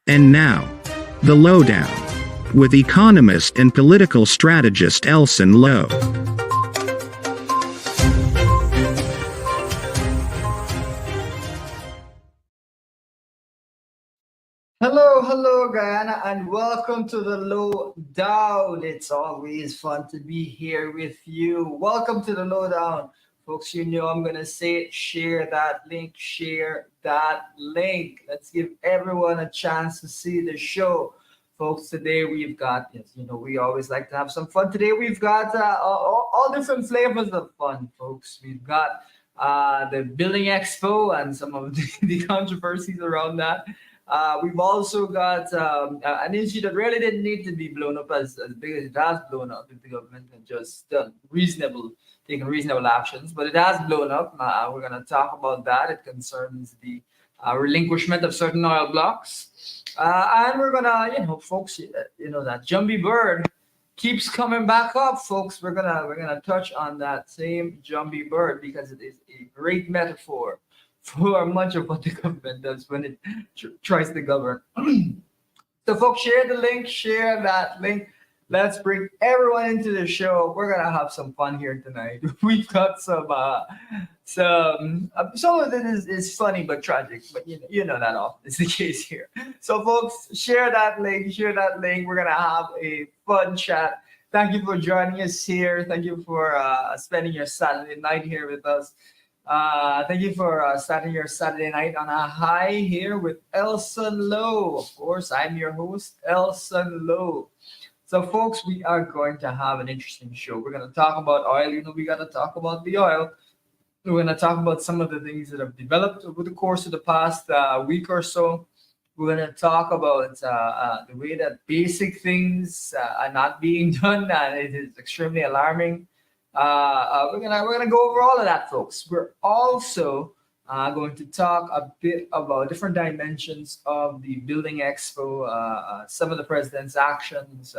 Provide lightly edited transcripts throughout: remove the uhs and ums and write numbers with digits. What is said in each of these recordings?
And now, the lowdown with economist and political strategist Elson Low. Hello, Guyana, and welcome to the Lowdown. It's always fun to be here with you. Welcome to the Lowdown. Folks, you know I'm going to say it, share that link, Let's give everyone a chance to see the show. Folks, today we've got, we always like to have some fun. Today we've got all different flavors of fun, folks. We've got the Building Expo and some of the controversies around that. We've also got an issue that really didn't need to be blown up as big as it has blown up if the government had just taken reasonable actions, but it has blown up. We're going to talk about that. It concerns the relinquishment of certain oil blocks. And we're going to, folks, that Jumbie bird keeps coming back up, folks. We're gonna touch on that same Jumbie bird because it is a great metaphor for much of what the government does when it tries to govern. So, folks, share the link, share that link. Let's bring everyone into the show. We're gonna have some fun here tonight. We've got some of it is funny but tragic, but you know that often is the case here. So, folks, share that link. We're gonna have a fun chat. Thank you for joining us here. Thank you for spending your Saturday night here with us. Thank you for starting your Saturday night on a high here with Elson Low. Of course, I'm your host, Elson Low. So, folks, we are going to have an interesting show. We're going to talk about oil. We got to talk about the oil. We're going to talk about some of the things that have developed over the course of the past week or so. We're going to talk about the way that basic things are not being done, and it is extremely alarming. We're gonna go over all of that, folks. We're also going to talk a bit about different dimensions of the Building Expo, some of the president's actions,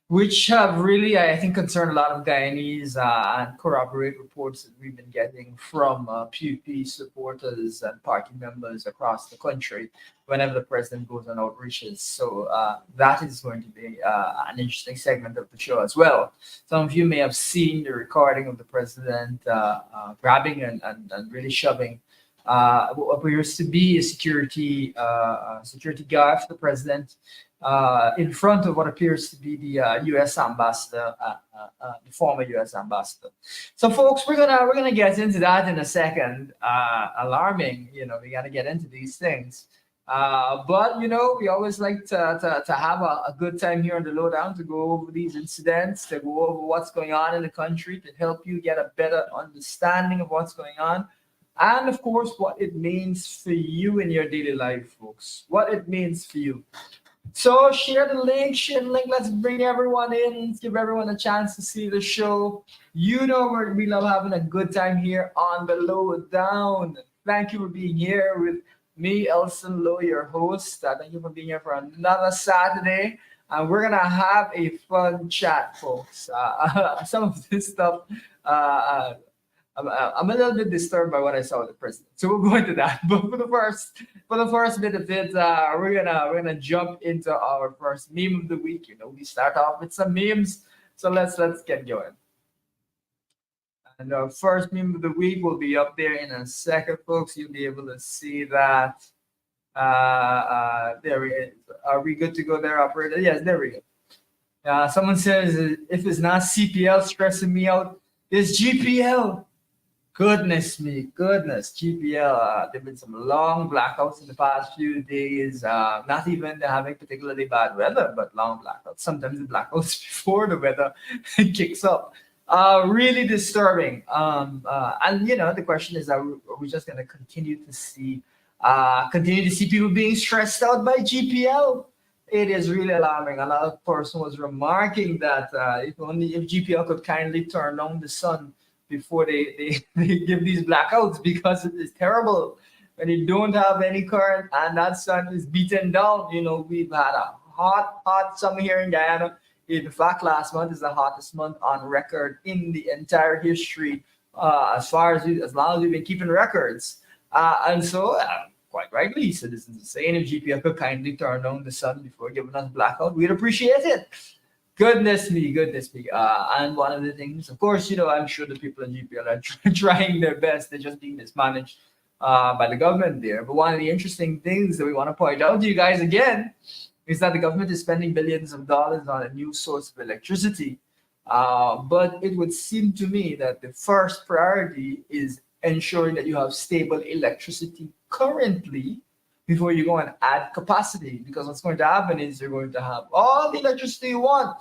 which have really, I think, concerned a lot of Guyanese and corroborate reports that we've been getting from PUP supporters and party members across the country whenever the president goes on outreaches. So that is going to be an interesting segment of the show as well. Some of you may have seen the recording of the president grabbing and really shoving what appears to be a security guard for the president in front of what appears to be the U.S. ambassador, the former U.S. ambassador. So, folks, we're gonna get into that in a second. Alarming, we gotta get into these things. But we always like to have a good time here on the Lowdown to go over these incidents, to go over what's going on in the country, to help you get a better understanding of what's going on. And of course, what it means for you in your daily life, folks. What it means for you. So share the link. Let's bring everyone in. Let's give everyone a chance to see the show. We love having a good time here on the Lowdown. Thank you for being here with me, Elson Low, your host. Thank you for being here for another Saturday. And we're going to have a fun chat, folks. Some of this stuff, I'm a little bit disturbed by what I saw with the president, so we'll go into that. But for the first bit of it, we're gonna jump into our first meme of the week. We start off with some memes, so let's get going. And our first meme of the week will be up there in a second, folks. You'll be able to see that. There it is. Are we good to go there, operator? Yes, there we go. Someone says, if it's not CPL stressing me out, it's GPL. Goodness, GPL. There've been some long blackouts in the past few days. Not even having particularly bad weather, but long blackouts. Sometimes the blackouts before the weather kicks up. Really disturbing. And the question is, are we just going to continue to see people being stressed out by GPL? it is really alarming. Another person was remarking that if GPL could kindly turn on the sun before they give these blackouts, because it is terrible when you don't have any current and that sun is beaten down. We've had a hot summer here in Guyana. In fact, last month is the hottest month on record in the entire history, as long as we've been keeping records. And so, quite rightly, citizens are saying if GPL could kindly turn on the sun before giving us blackout, we'd appreciate it. Goodness me, goodness me. And one of the things, of course, I'm sure the people in GPL are trying their best. They're just being mismanaged by the government there. But one of the interesting things that we want to point out to you guys again is that the government is spending billions of dollars on a new source of electricity. But it would seem to me that the first priority is ensuring that you have stable electricity currently before you go and add capacity. Because what's going to happen is you're going to have all the electricity you want,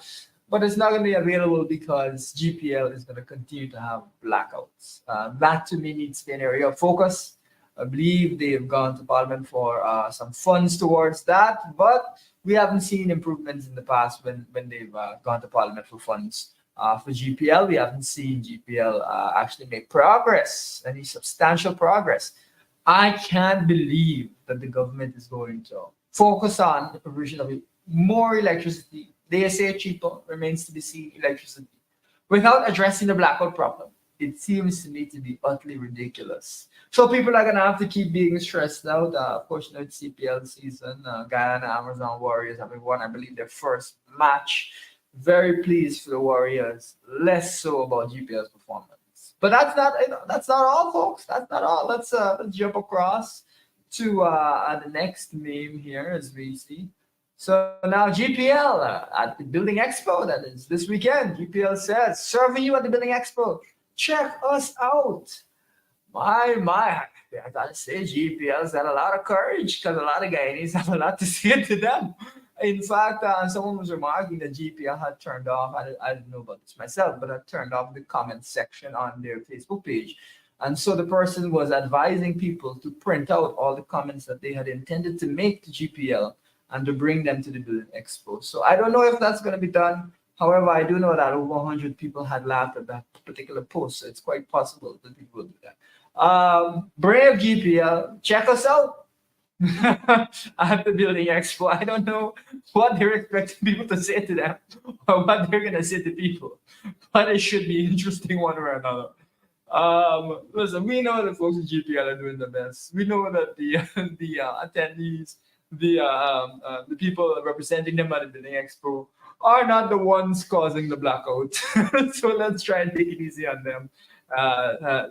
but it's not going to be available because GPL is going to continue to have blackouts. That to me needs to be an area of focus. I believe they've gone to Parliament for some funds towards that, but we haven't seen improvements in the past when they've gone to Parliament for funds. For GPL, we haven't seen GPL actually make progress, any substantial progress. I can't believe that the government is going to focus on the provision of more electricity. They say cheaper, remains to be seen, electricity, without addressing the blackout problem. It seems to me to be utterly ridiculous. So people are going to have to keep being stressed out. Of course, it's CPL season. Guyana Amazon Warriors having won, I believe, their first match. Very pleased for the Warriors. Less so about GPL's performance. But that's not all, folks. That's not all. Let's jump across to the next meme here as we see. So now GPL at the Building Expo, that is this weekend. GPL says, serving you at the Building Expo. Check us out. My, I gotta say, GPL's had a lot of courage because a lot of Guyanese have a lot to say to them. In fact, someone was remarking that GPL had turned off, I didn't know about this myself, but had turned off the comment section on their Facebook page. And so the person was advising people to print out all the comments that they had intended to make to GPL and to bring them to the Building Expo. So I don't know if that's going to be done. However, I do know that over 100 people had laughed at that particular post. So it's quite possible that people will do that. Brave GPL, check us out at the Building Expo. I don't know what they're expecting people to say to them or what they're going to say to people, but it should be interesting one way or another. Listen, we know that folks at GPL are doing the best. We know that the attendees, the people representing them at the Building Expo are not the ones causing the blackout. So let's try and take it easy on them,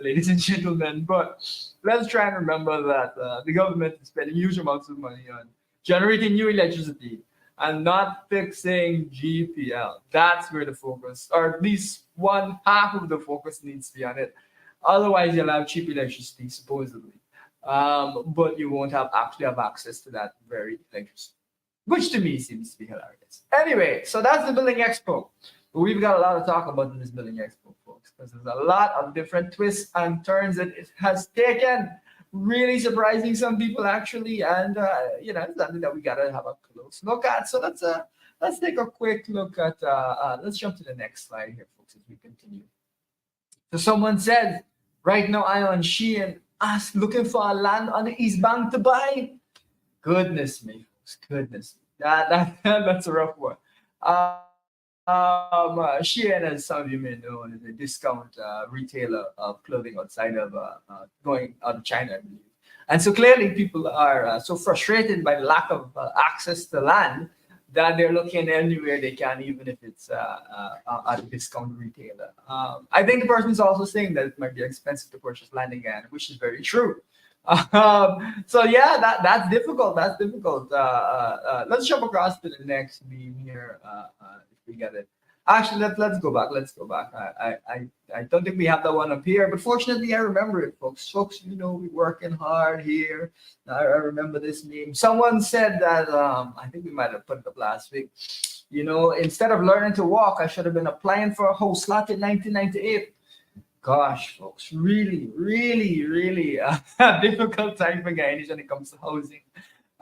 ladies and gentlemen. But let's try and remember that the government is spending huge amounts of money on generating new electricity and not fixing GPL. That's where the focus, or at least one half of the focus, needs to be on it. Otherwise, you'll have cheap electricity, supposedly. But you won't actually have access to that very electricity, which to me seems to be hilarious. Anyway, so that's the Building Expo. We've got a lot to talk about in this Building Expo, folks, because there's a lot of different twists and turns that it has taken. Really surprising some people, actually, and it's something that we gotta have a close look at. So let's take a quick look at. Let's jump to the next slide here, folks, as we continue. So someone said, right now I'm on Shein, looking for a land on the East Bank to buy. Goodness me, folks, goodness. That's a rough one. Shein, as some of you may know, is a discount retailer of clothing outside of going out of China, I believe. And so clearly people are so frustrated by the lack of access to land that they're looking anywhere they can, even if it's at a discount retailer. I think the person is also saying that it might be expensive to purchase land again, which is very true. So yeah, that's difficult. That's difficult. Let's jump across to the next meme here. If we get it. Actually, let's go back. Let's go back. I don't think we have that one up here, but fortunately, I remember it, folks. Folks, we're working hard here. I remember this meme. Someone said that I think we might have put it up last week. Instead of learning to walk, I should have been applying for a house lot in 1998. Gosh, folks, really, really, really difficult time for Guyanese when it comes to housing.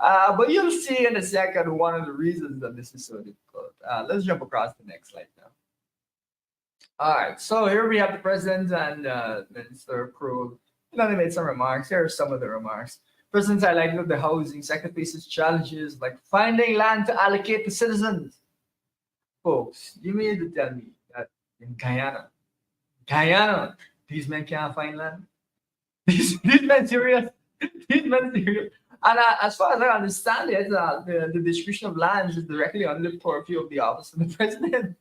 But you'll see in a second one of the reasons that this is so difficult. Let's jump across the next slide now. All right, so here we have the president and Minister Crow. They made some remarks. Here are some of the remarks. President highlighted that the housing sector faces challenges like finding land to allocate to citizens. Folks, you mean to tell me that in Guyana, these men can't find land? These men serious? These men serious? And as far as I understand it, the distribution of lands is directly under the purview of the office of the president.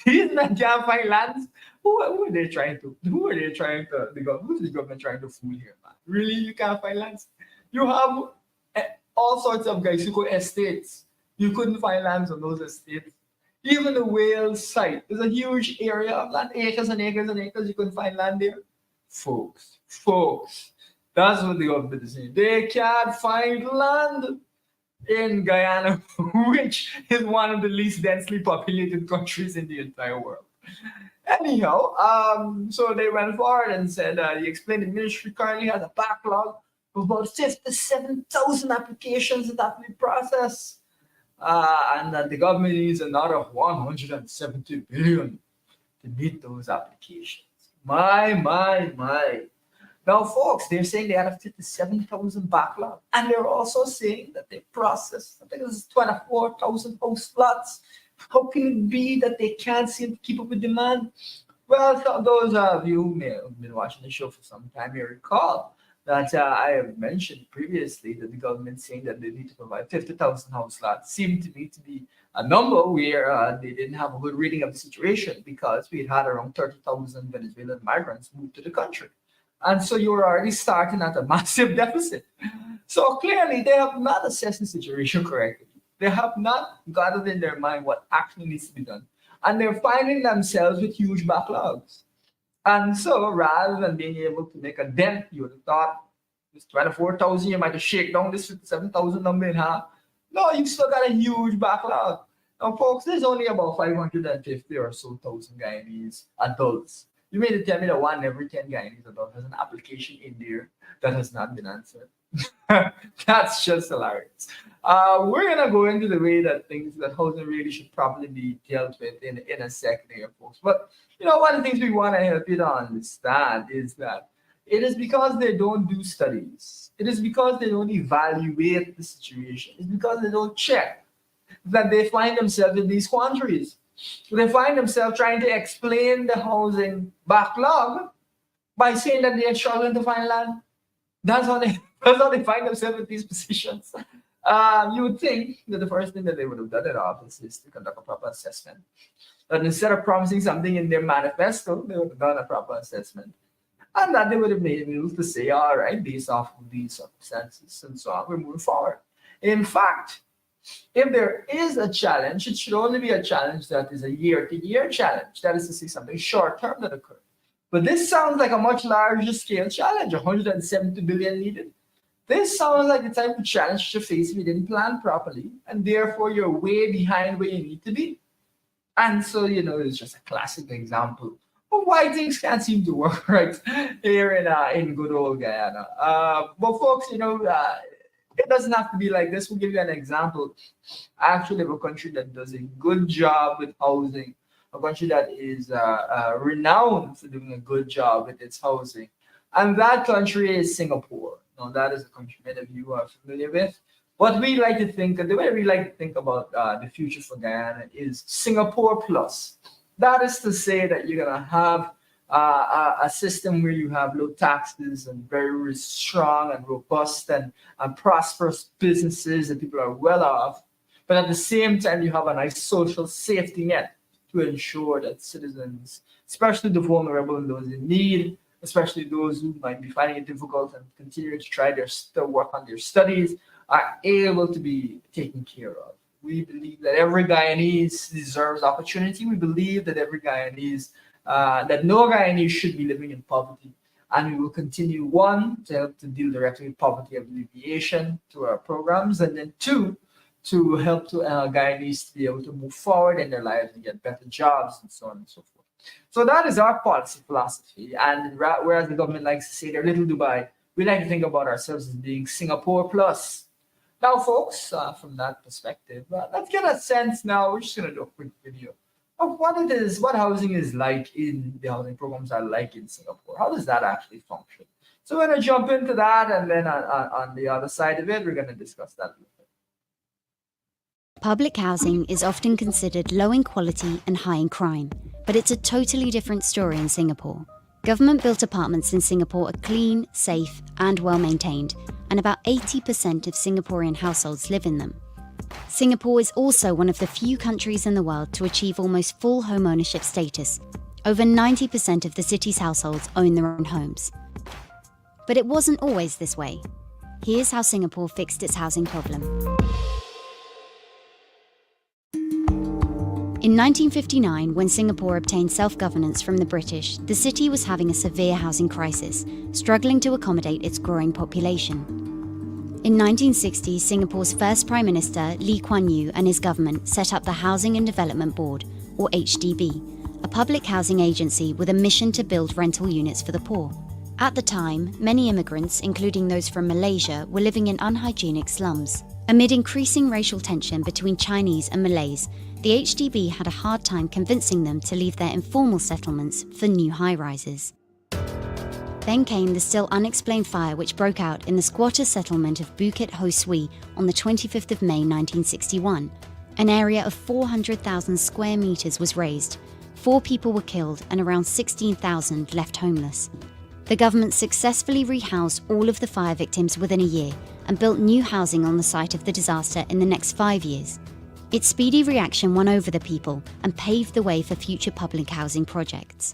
These men can't find lands. Who are they trying to? Who are they trying to? Who's the government trying to fool here, man? Really, you can't find lands? You have all sorts of guys who got estates. You couldn't find lands on those estates. Even the Wales site, there's a huge area of land, acres and acres and acres. You couldn't find land there, folks. That's what the government is saying. They can't find land in Guyana, which is one of the least densely populated countries in the entire world. Anyhow, so they went forward and said, he explained the ministry currently has a backlog of about 57,000 applications that have to be processed. And that the government needs another 170 billion to meet those applications. My. Now, folks, they're saying they had a 57,000 backlog. And they're also saying that they processed, I think it was 24,000 house plots. How can it be that they can't seem to keep up with demand? Well, so those of you who may have been watching the show for some time may recall that I have mentioned previously that the government saying that they need to provide 50,000 house lots seemed to me to be a number where they didn't have a good reading of the situation because we had around 30,000 Venezuelan migrants move to the country. And so you were already starting at a massive deficit. So clearly they have not assessed the situation correctly. They have not gathered in their mind what actually needs to be done. And they're finding themselves with huge backlogs. And so rather than being able to make a dent, you would have thought this 24,000, you might have shake down this 57,000 number in half. No, you still got a huge backlog. Now, folks, there's only about 550 or so thousand Guyanese adults. You mean to tell me that 1 in every 10 Guyanese adults has an application in there that has not been answered? That's just hilarious. We're gonna go into the way that housing really should probably be dealt with in a second here, folks. But one of the things we want to help you to understand is that it is because they don't do studies. It is because they don't evaluate the situation. It's because they don't check that they find themselves in these quandaries. They find themselves trying to explain the housing backlog by saying that they are struggling to find land. That's how they find themselves in these positions. You would think that the first thing that they would have done in office is to conduct a proper assessment. But instead of promising something in their manifesto, they would have done a proper assessment. And that they would have been able to say, all right, based off of these circumstances and so on, we're moving forward. In fact, if there is a challenge, it should only be a challenge that is a year-to-year challenge. That is to say, something short-term that occurred. But this sounds like a much larger scale challenge, 170 billion needed. This sounds like the type of challenge you face if you didn't plan properly, and therefore you're way behind where you need to be. And so, it's just a classic example of why things can't seem to work right here in good old Guyana. But folks, it doesn't have to be like this. We'll give you an example. Actually, of a country that does a good job with housing, a country that is renowned for doing a good job with its housing. And that country is Singapore. Now, that is a country many of you are familiar with. What we like to think, the way we like to think about the future for Guyana is Singapore plus. That is to say that you're going to have a system where you have low taxes and very strong and robust and prosperous businesses and people are well off. But at the same time, you have a nice social safety net to ensure that citizens, especially the vulnerable and those in need, especially those who might be finding it difficult and continue to try to work on their studies, are able to be taken care of. We believe that every Guyanese deserves opportunity. We believe that every Guyanese, that no Guyanese should be living in poverty. And we will continue, one, to help to deal directly with poverty alleviation through our programs, and then two, to help Guyanese to be able to move forward in their lives and get better jobs and so on and so forth. So that is our policy philosophy. And whereas the government likes to say they're little Dubai, we like to think about ourselves as being Singapore plus. Now, folks, from that perspective, let's get a sense now. We're just going to do a quick video of what it is, what housing is like in the housing programs are like in Singapore. How does that actually function? So we're going to jump into that, and then on the other side of it, we're going to discuss that a little bit. Public housing is often considered low in quality and high in crime, but it's a totally different story in Singapore. Government-built apartments in Singapore are clean, safe, and well-maintained, and about 80% of Singaporean households live in them. Singapore is also one of the few countries in the world to achieve almost full home ownership status. Over 90% of the city's households own their own homes. But it wasn't always this way. Here's how Singapore fixed its housing problem. In 1959, when Singapore obtained self-governance from the British, the city was having a severe housing crisis, struggling to accommodate its growing population. In 1960, Singapore's first Prime Minister, Lee Kuan Yew, and his government set up the Housing and Development Board, or HDB, a public housing agency with a mission to build rental units for the poor. At the time, many immigrants, including those from Malaysia, were living in unhygienic slums. Amid increasing racial tension between Chinese and Malays, the HDB had a hard time convincing them to leave their informal settlements for new high-rises. Then came the still unexplained fire which broke out in the squatter settlement of Bukit Ho Swee on the 25th of May 1961. An area of 400,000 square metres was razed, 4 people were killed and around 16,000 left homeless. The government successfully rehoused all of the fire victims within a year and built new housing on the site of the disaster in the next 5 years. Its speedy reaction won over the people and paved the way for future public housing projects.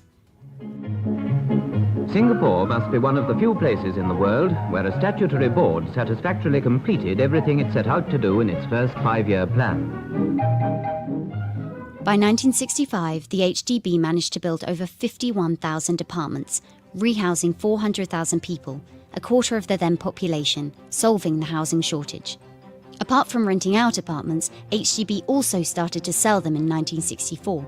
Singapore must be one of the few places in the world where a statutory board satisfactorily completed everything it set out to do in its first 5-year plan. By 1965, the HDB managed to build over 51,000 apartments, rehousing 400,000 people, a quarter of the then population, solving the housing shortage. Apart from renting out apartments, HDB also started to sell them in 1964.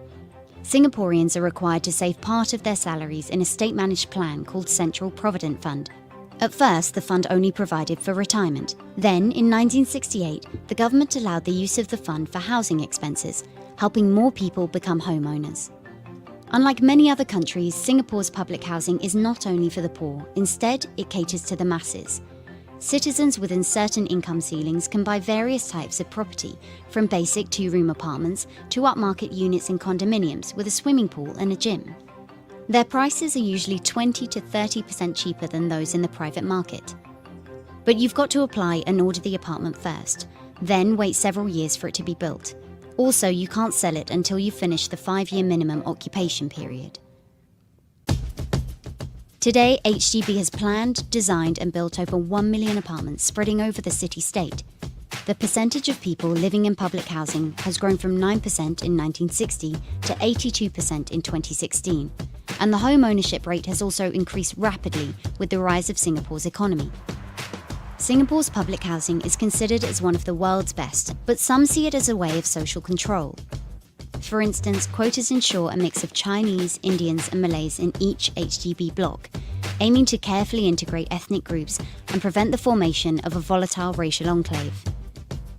Singaporeans are required to save part of their salaries in a state-managed plan called Central Provident Fund. At first, the fund only provided for retirement. Then, in 1968, the government allowed the use of the fund for housing expenses, helping more people become homeowners. Unlike many other countries, Singapore's public housing is not only for the poor. Instead, it caters to the masses. Citizens within certain income ceilings can buy various types of property, from basic 2-room apartments to upmarket units in condominiums with a swimming pool and a gym. Their prices are usually 20 to 30% cheaper than those in the private market. But you've got to apply and order the apartment first, then wait several years for it to be built. Also, you can't sell it until you finish the 5-year minimum occupation period. Today, HDB has planned, designed and built over 1 million apartments spreading over the city-state. The percentage of people living in public housing has grown from 9% in 1960 to 82% in 2016, and the home ownership rate has also increased rapidly with the rise of Singapore's economy. Singapore's public housing is considered as one of the world's best, but some see it as a way of social control. For instance, quotas ensure a mix of Chinese, Indians and Malays in each HDB block, aiming to carefully integrate ethnic groups and prevent the formation of a volatile racial enclave.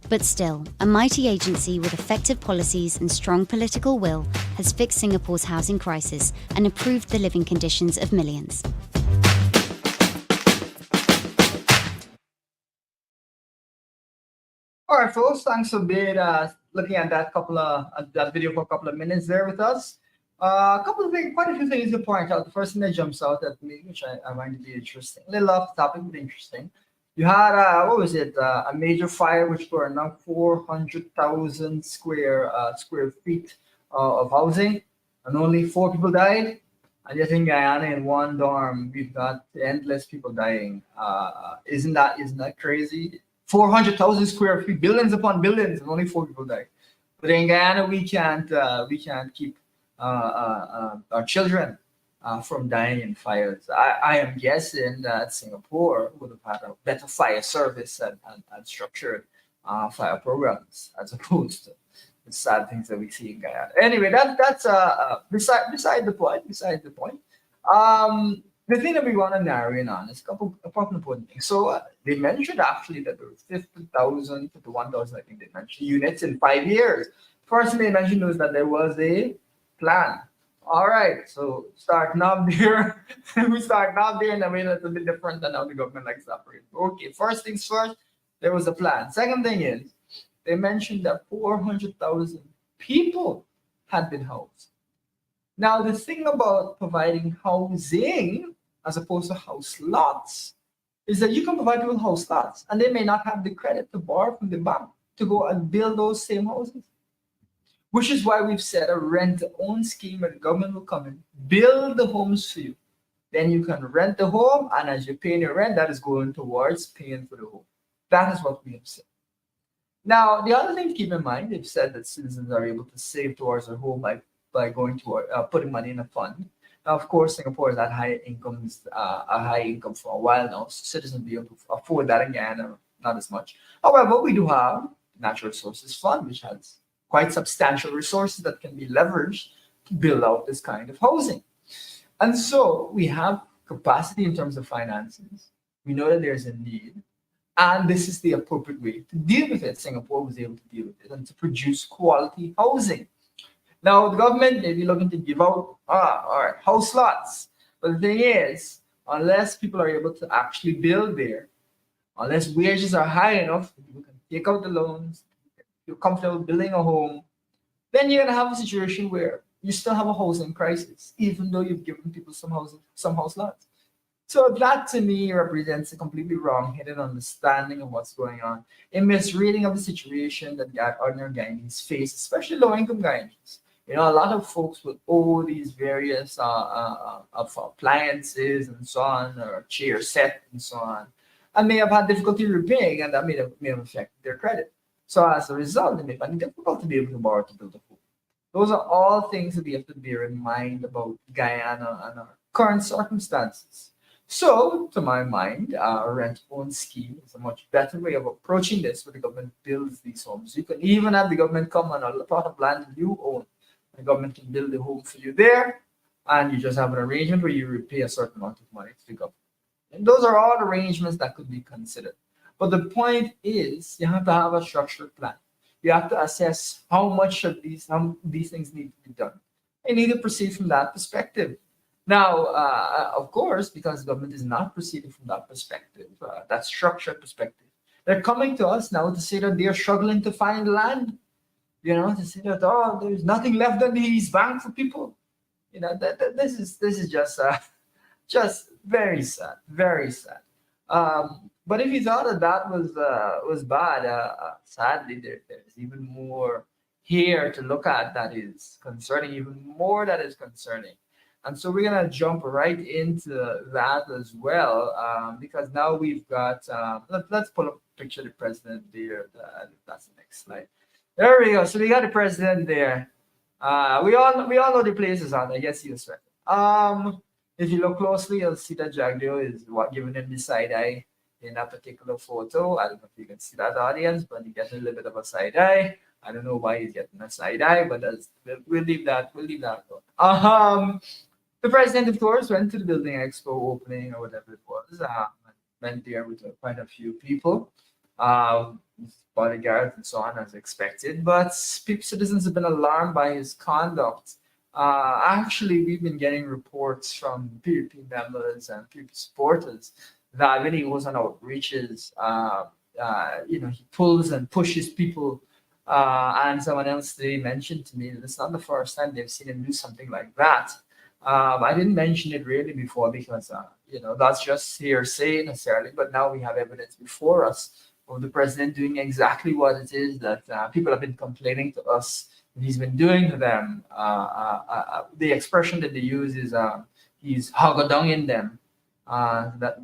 But still, a mighty agency with effective policies and strong political will has fixed Singapore's housing crisis and improved the living conditions of millions. All right, folks, thanks for being looking at that video for a couple of minutes there with us. A couple of things, quite a few things to point out. The first thing that jumps out at me, which I find to be interesting, a little off topic, but interesting. You had a major fire which burned down 400,000 square feet of housing, and only 4 people died. And yet in Guyana, in one dorm, we've got endless people dying. Isn't that crazy? 400,000 square feet, billions upon billions, and only 4 people died. But in Guyana, we can't keep our children from dying in fires. I am guessing that Singapore would have had a better fire service and structured fire programs as opposed to the sad things that we see in Guyana. Anyway, that's beside the point. The The thing that we want to narrow in on is a couple of important things. So they mentioned actually that there were 50,000, 51,000, I think they mentioned, units in 5 years. First thing they mentioned was that there was a plan. All right, so starting off there, we start off there in a way that's a bit different than how the government likes to operate. Okay, first things first, there was a plan. Second thing is, they mentioned that 400,000 people had been housed. Now, the thing about providing housing as opposed to house lots is that you can provide people house lots and they may not have the credit to borrow from the bank to go and build those same houses. Which is why we've set a rent-to-own scheme where the government will come in, build the homes for you. Then you can rent the home, and as you're paying your rent, that is going towards paying for the home. That is what we have said. Now, the other thing to keep in mind, they've said that citizens are able to save towards their home by going to putting money in a fund. Now, of course, Singapore has had high incomes, a high income for a while now, so citizens will be able to afford that again, or not as much. However, we do have Natural Resources Fund, which has quite substantial resources that can be leveraged to build out this kind of housing. And so we have capacity in terms of finances. We know that there's a need, and this is the appropriate way to deal with it. Singapore was able to deal with it and to produce quality housing. Now, the government may be looking to give out, all right, house lots. But the thing is, unless people are able to actually build there, unless wages are high enough, people can take out the loans, you're comfortable building a home, then you're gonna have a situation where you still have a housing crisis, even though you've given people some house lots. So that to me represents a completely wrong-headed understanding of what's going on, a misreading of the situation that ordinary Guyanese face, especially low-income Guyanese. You know, a lot of folks will owe these various appliances and so on, or chair set and so on, and may have had difficulty repaying, and that may have affected their credit. So as a result, it may find it difficult to be able to borrow to build a home. Those are all things that we have to bear in mind about Guyana and our current circumstances. So, to my mind, a rent-own scheme is a much better way of approaching this, where the government builds these homes. You can even have the government come on a plot of land you own. The government can build a home for you there, and you just have an arrangement where you repay a certain amount of money to the government. And those are all arrangements that could be considered. But the point is, you have to have a structured plan. You have to assess how much of these things need to be done. You need to proceed from that perspective. Now, of course, because the government is not proceeding from that perspective, that structured perspective, they're coming to us now to say that they're struggling to find land. You know, to say that there's nothing left on the East Bank for people. You know, this is just very sad, very sad. But if you thought that was bad, sadly there's even more here to look at that is concerning, even more that is concerning. And so we're gonna jump right into that as well, because now we've got. Let's pull up a picture of the president there. That's the next slide. There we go. So we got the president there. We all know the places on. I guess he was right. If you look closely, you'll see that Jagdeo is giving him the side eye in that particular photo. I don't know if you can see that, audience, but he gets a little bit of a side eye. I don't know why he's getting a side eye, but we'll leave that. We'll leave that. The president, of course, went to the Building Expo opening or whatever it was. Went there with quite a few people, bodyguards and so on, as expected. But citizens have been alarmed by his conduct. Actually, we've been getting reports from PPP members and PPP supporters that when he goes on outreaches, he pulls and pushes people. And someone else today mentioned to me that it's not the first time they've seen him do something like that. I didn't mention it really before because, that's just hearsay necessarily. But now we have evidence before us of the president doing exactly what it is that people have been complaining to us that he's been doing to them. The expression that they use is he's hogodonging them.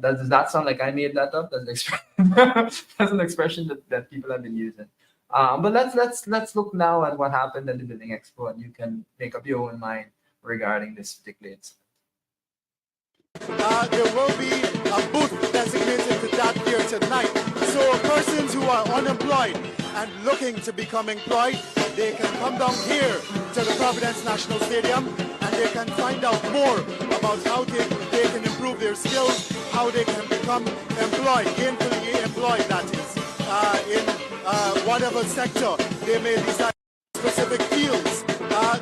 Does that sound like I made that up? That's an expression that people have been using. But let's look now at what happened at the Building Expo, and you can make up your own mind regarding this particular incident. There will be a booth designated to that here tonight. So persons who are unemployed and looking to become employed, they can come down here to the Providence National Stadium and they can find out more about how they can improve their skills, how they can become employed, gainfully employed, that is, in whatever sector they may decide, specific fields.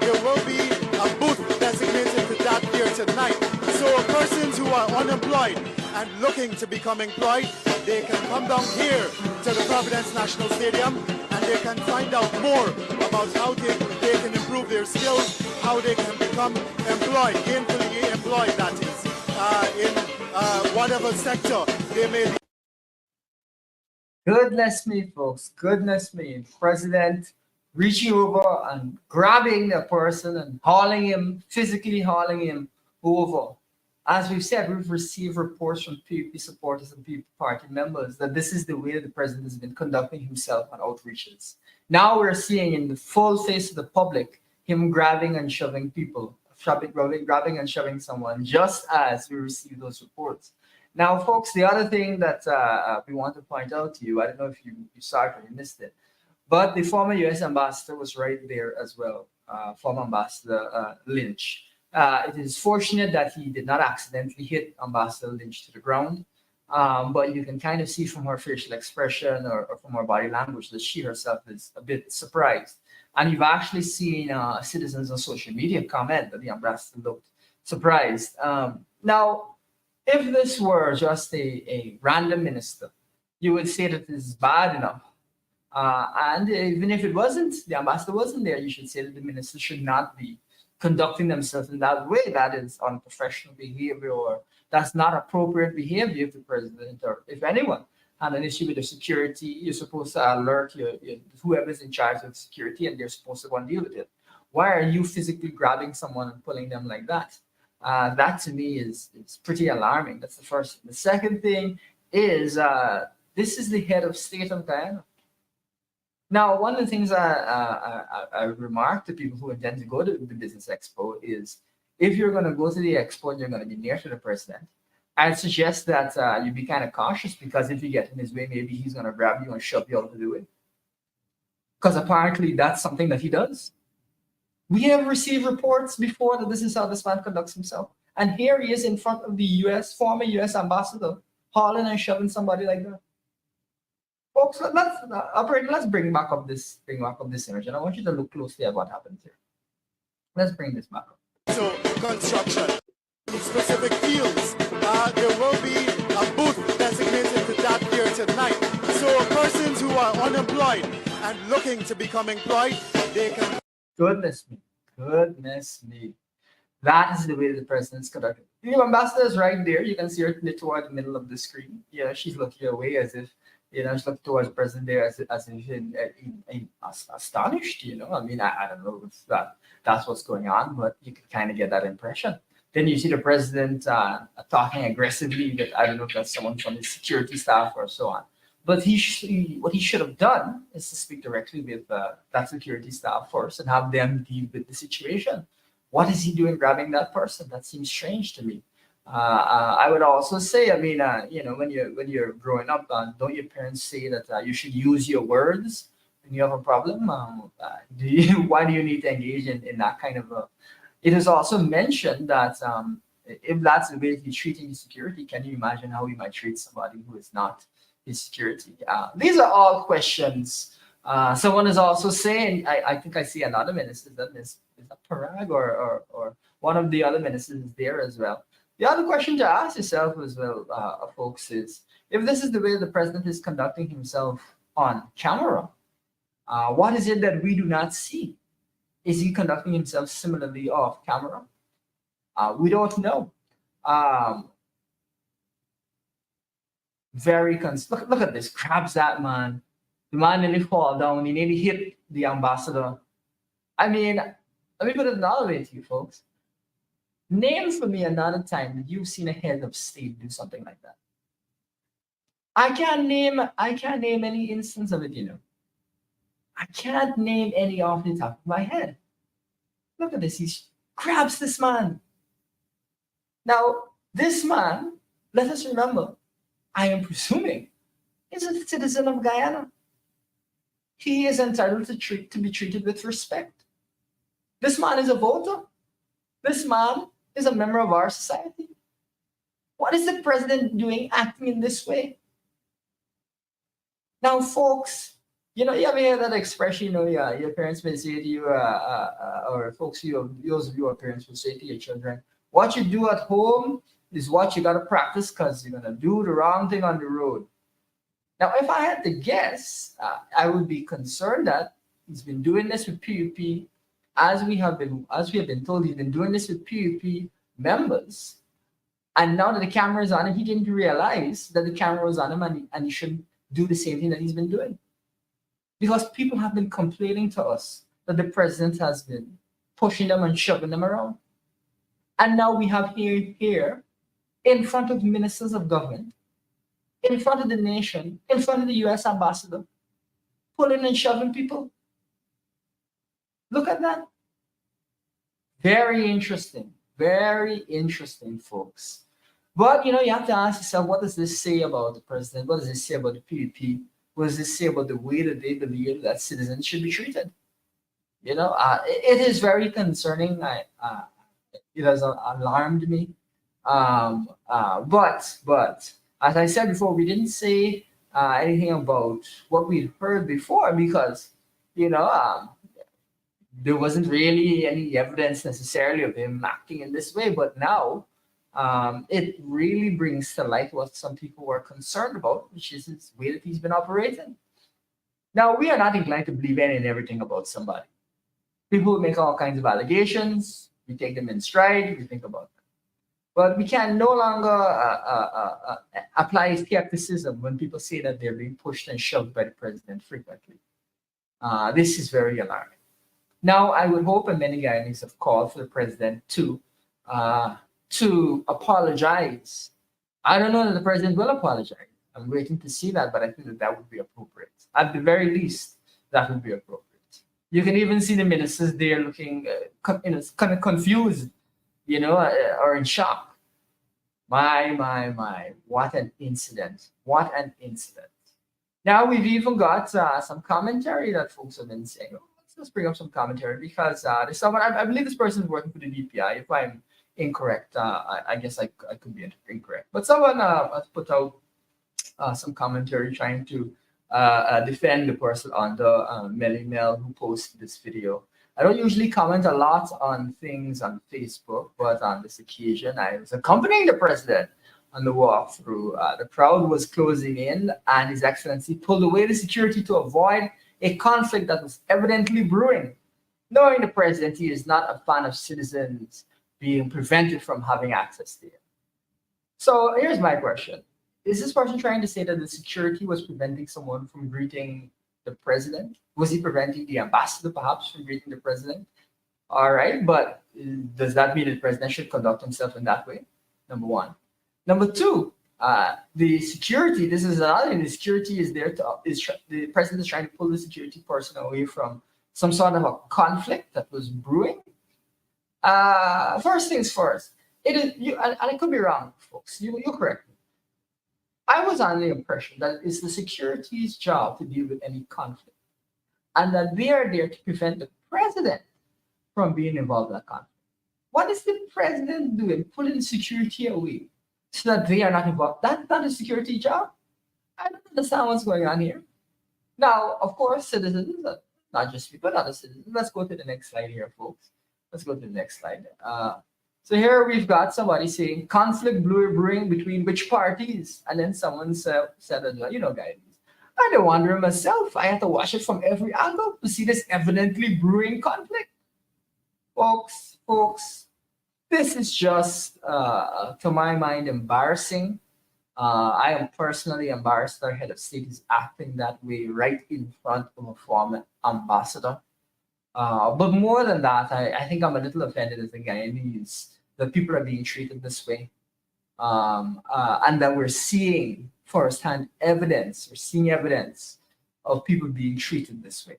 There will be a booth designated to that here tonight. So persons who are unemployed and looking to become employed, they can come down here to the Providence National Stadium and they can find out more about how they can improve their skills, how they can become employed, gainfully employed, that is, in whatever sector they may be. Goodness me, folks. Goodness me. President reaching over and grabbing the person and hauling him, physically hauling him over. As we've said, we've received reports from PUP supporters and PUP party members that this is the way the president has been conducting himself on outreaches. Now we're seeing in the full face of the public him grabbing and shoving people, grabbing and shoving someone, just as we received those reports. Now, folks, the other thing that we want to point out to you, I don't know if you saw it or you missed it, but the former U.S. ambassador was right there as well, former Ambassador Lynch. It is fortunate that he did not accidentally hit Ambassador Lynch to the ground, but you can kind of see from her facial expression or from her body language that she herself is a bit surprised. And you've actually seen citizens on social media comment that the ambassador looked surprised. Now, if this were just a random minister, you would say that this is bad enough. And even if it wasn't, the ambassador wasn't there, you should say that the minister should not be conducting themselves in that way. That is unprofessional behavior, or that's not appropriate behavior if the president or if anyone had an issue with the security. You're supposed to alert whoever's in charge of security, and they're supposed to go and deal with it. Why are you physically grabbing someone and pulling them like that? That to me is pretty alarming. That's the first thing. The second thing is this is the head of state of Guyana. Now, one of the things I remark to people who intend to go to the Business Expo is if you're going to go to the expo and you're going to be near to the president, I'd suggest that you be kind of cautious, because if you get in his way, maybe he's going to grab you and shove you out of the way. Because apparently that's something that he does. We have received reports before that this is how this man conducts himself. And here he is in front of the former US ambassador, hauling and shoving somebody like that. Folks, let's bring back up this image, and I want you to look closely at what happens here. Let's bring this back up. So construction, specific fields, there will be a booth designated to that here tonight. So persons who are unemployed and looking to become employed, they can. Goodness me. That is the way the president's conducted. The ambassador is right there. You can see her toward the middle of the screen. Yeah, she's looking away as if, she's looking towards the president there as if astonished, I mean, I don't know if that's what's going on, but you can kind of get that impression. Then you see the president talking aggressively that I don't know if that's someone from his security staff or so on. But what he should have done is to speak directly with that security staff first and have them deal with the situation. What is he doing grabbing that person? That seems strange to me. I would also say, I mean, when you're growing up, don't your parents say that you should use your words when you have a problem? Why do you need to engage in that kind of a? It is also mentioned that if that's the way he's treating his security, can you imagine how he might treat somebody who is not his security? These are all questions. Someone is also saying, I think I see another minister, that is that Parag or one of the other ministers is there as well. The other question to ask yourself as well, folks, is if this is the way the president is conducting himself on camera, what is it that we do not see? Is he conducting himself similarly off camera? We don't know. Look at this, grabs that man. The man nearly fall down. He nearly hit the ambassador. I mean, let me put it another way to you folks. Name for me another time that you've seen a head of state do something like that. I can't name any instance of it, I can't name any off the top of my head. Look at this. He grabs this man. Now, this man, let us remember, I am presuming, is a citizen of Guyana. He is entitled to be treated with respect. This man is a voter. This man is a member of our society. What is the president doing acting in this way? Now, folks, you ever hear that expression, your parents may say to you, or folks, those of your parents will say to your children, what you do at home is what you got to practice because you're going to do the wrong thing on the road. Now, if I had to guess, I would be concerned that he's been doing this with PUP, as we have been told, he's been doing this with PUP members. And now that the camera is on him, he didn't realize that the camera was on him and he shouldn't do the same thing that he's been doing. Because people have been complaining to us that the president has been pushing them and shoving them around. And now we have here in front of ministers of government, in front of the nation, in front of the US ambassador, pulling and shoving people. Look at that. Very interesting, folks. But you have to ask yourself, what does this say about the president? What does this say about the PUP? What does this say about the way that they believe that citizens should be treated? It is very concerning. It has alarmed me. But as I said before, we didn't say anything about what we'd heard before because there wasn't really any evidence necessarily of him acting in this way. But now it really brings to light what some people were concerned about, which is his way that he's been operating. Now, we are not inclined to believe any and everything about somebody. People make all kinds of allegations. We take them in stride. We think about them. But we can no longer apply skepticism when people say that they're being pushed and shoved by the president frequently. This is very alarming. Now, I would hope, and many Guyanese have called for the president to apologize. I don't know that the president will apologize. I'm waiting to see that, but I think that would be appropriate. At the very least, that would be appropriate. You can even see the ministers there looking kind of confused, or in shock. My, what an incident. What an incident. Now we've even got some commentary that folks have been saying. Let's bring up some commentary because there's someone, I believe this person is working for the DPI. If I'm incorrect, I guess I could be incorrect. But someone has put out some commentary trying to defend the person under Melly Mel who posted this video. I don't usually comment a lot on things on Facebook, but on this occasion, I was accompanying the president on the walkthrough. The crowd was closing in, and His Excellency pulled away the security to avoid a conflict that was evidently brewing. Knowing the president, he is not a fan of citizens being prevented from having access to him. So here's my question. Is this person trying to say that the security was preventing someone from greeting the president? Was he preventing the ambassador perhaps from greeting the president? All right, but does that mean the president should conduct himself in that way? Number one. Number two, the security, this is another thing, the security is there the president is trying to pull the security person away from some sort of a conflict that was brewing. First things first, it is, and I could be wrong, folks, you correct me. I was under the impression that it's the security's job to deal with any conflict and that they are there to prevent the president from being involved in that conflict. What is the president doing? Pulling security away so that they are not involved. That's not a security job. I don't understand what's going on here. Now, of course, citizens, not just people, other citizens. Let's go to the next slide here, folks. Let's go to the next slide. So here we've got somebody saying conflict brewing between which parties? And then someone said as well, guys, I don't wonder myself. I had to watch it from every angle to see this evidently brewing conflict. Folks, this is just, to my mind, embarrassing. I am personally embarrassed that our head of state is acting that way right in front of a former ambassador. But more than that, I think I'm a little offended as a Guyanese that people are being treated this way. And that we're seeing firsthand evidence, of people being treated this way.